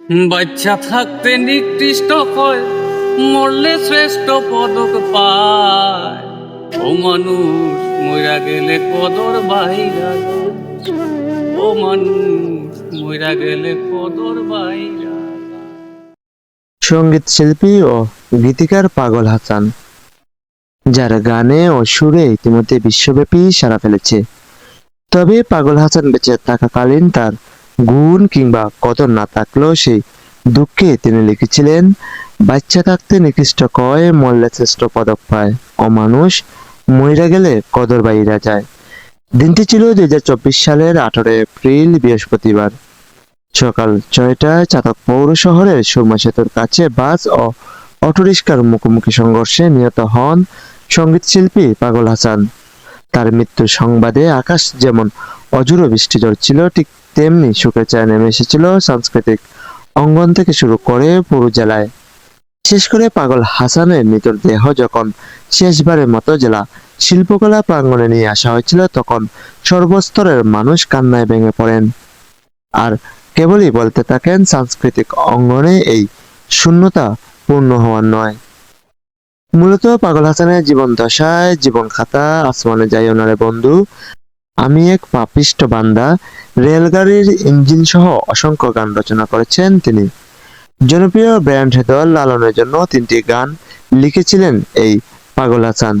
বাচ্চা থাকতে নিকৃষ্ট হয়, মরলে শ্রেষ্ঠ পদক পায়। ও মানুষ মইরা গেলে কদর বাইরা যায়। ও মানুষ মইরা গেলে কদর বাইরা। সঙ্গীত শিল্পী ও গীতিকার পাগল হাসান, যার গানে ও সুরে ইতিমধ্যে বিশ্বব্যাপী সাড়া ফেলেছে। তবে পাগল হাসান বেঁচে থাকাকালীন তার গুণ কিংবা কদর না থাকলেও সেই দুঃখে তিনি লিখেছিলেন, বাচ্চা থাকতে নিকৃষ্ট কয়, মরলে শ্রেষ্ঠ পদক পায়। অমানুষ মইরা গেলে কদর বাইরা যায়। দিনটি ছিল 2024 সালের 18 এপ্রিল, বৃহস্পতিবার। সকাল 6টায় চাতক পৌর শহরের সুরমা সেতুর কাছে বাস ও অটোরিকশার মুখোমুখি সংঘর্ষে নিহত হন সঙ্গীত শিল্পী পাগল হাসান। তার মৃত্যুর সংবাদে আকাশ যেমন অঝোর বৃষ্টি ঝরছিল, ঠিক তেমনি শোকের ছায়া নেমে এসেছিল সাংস্কৃতিক অঙ্গন থেকে শুরু করে পুরো জেলায়। বিশেষ করে পাগল হাসানের মৃতদেহ যখন শেষবারের মতো জেলা শিল্পকলা প্রাঙ্গণে নিয়ে আসা হয়েছিল, তখন সর্বস্তরের মানুষ কান্নায় ভেঙে পড়েন আর কেবলই বলতে থাকেন, সাংস্কৃতিক অঙ্গনে এই শূন্যতা পূর্ণ হওয়ার নয়। মূলত পাগল হাসানের জীবন দশায় জীবন খাতা, আসমানে যাইও না রে বন্ধু, আমি এক পাপিষ্ট বান্দা, রেলগাড়ির ইঞ্জিন সহ অসংখ্য গান রচনা করেছেন তিনি। জনপ্রিয় ব্র্যান্ড দল লালনের জন্য 3টি গান লিখেছিলেন এই পাগল হাসান।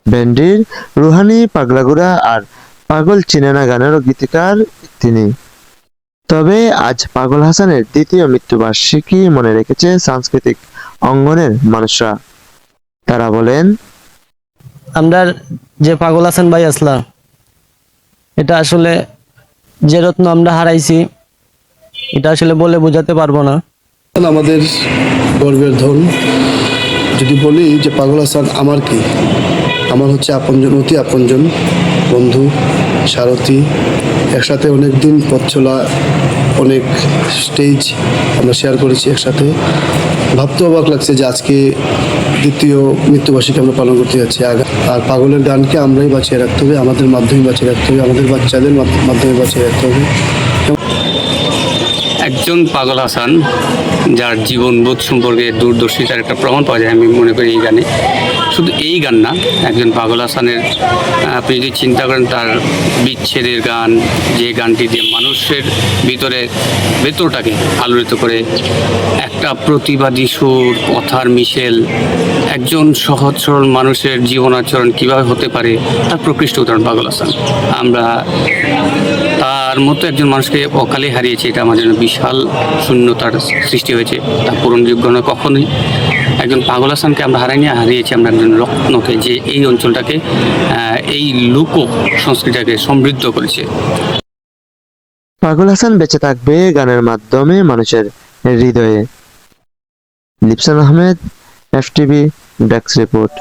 ব্যান্ডের রুহানি, পাগলাগুড়া আর পাগল চিনেনা গানেরও গীতিকার তিনি। তবে আজ পাগল হাসানের দ্বিতীয় মৃত্যুবার্ষিকী মনে রেখেছে সাংস্কৃতিক অঙ্গনের মানুষরা। তারা বলেন, আমরা যে পাগল হাসান ভাই আসলা, এটা আসলে যে রত্ন আমরা হারাইছি, এটা আসলে বলে বোঝাতে পারবো না। আমাদের গর্বের ধন। যদি বলি যে পাগল হাসান আমার কি, আমার হচ্ছে আপনজন, অতি আপনজন, বন্ধু, সারথি। একসাথে অনেক দিন পথ চলা, অনেক স্টেজ আমরা শেয়ার করেছি একসাথে। ভাবতে অবাক লাগছে যে আজকে দ্বিতীয় মৃত্যুবার্ষিকী আমরা পালন করতে যাচ্ছি। আর পাগলের গানকে আমরাই বাঁচিয়ে রাখতে হবে, আমাদের মাধ্যমে বাঁচিয়ে রাখতে হবে, আমাদের বাচ্চাদের মাধ্যমে বাঁচিয়ে রাখতে হবে। একজন পাগল হাসান, যার জীবনবোধ সম্পর্কে দূরদর্শিতার একটা প্রমাণ পাওয়া যায় আমি মনে করি এই গানে। শুধু এই গান না, একজন পাগল হাসানের আপনি যদি চিন্তা করেন তার বিচ্ছেদের গান, যে গানটি দিয়ে মানুষের ভিতরে ভেতরটাকে আলোড়িত করে, একটা প্রতিবাদী সুর, কথার মিশেল, একজন সহজ সরল মানুষের জীবনাচরণ কিভাবে হতে পারে তার প্রকৃষ্ট উদাহরণ পাগল হাসান। আমরা তার মতো একজন মানুষকে অকালে হারিয়েছি, এটা আমার জন্য বিশাল শূন্যতার সৃষ্টি হয়েছে, তা পূরণযোগ্য নয় কখনোই। একজন পাগল হাসানকে আমরা হারিয়েছি আমরা একজন রত্নকে, যে এই অঞ্চলটাকে, এই লোক সংস্কৃতিটাকে সমৃদ্ধ করেছে। পাগল হাসান বেঁচে থাকবে গানের মাধ্যমে মানুষের হৃদয়ে। লিপসান আহমেদ, FTV ডেস্ক রিপোর্ট।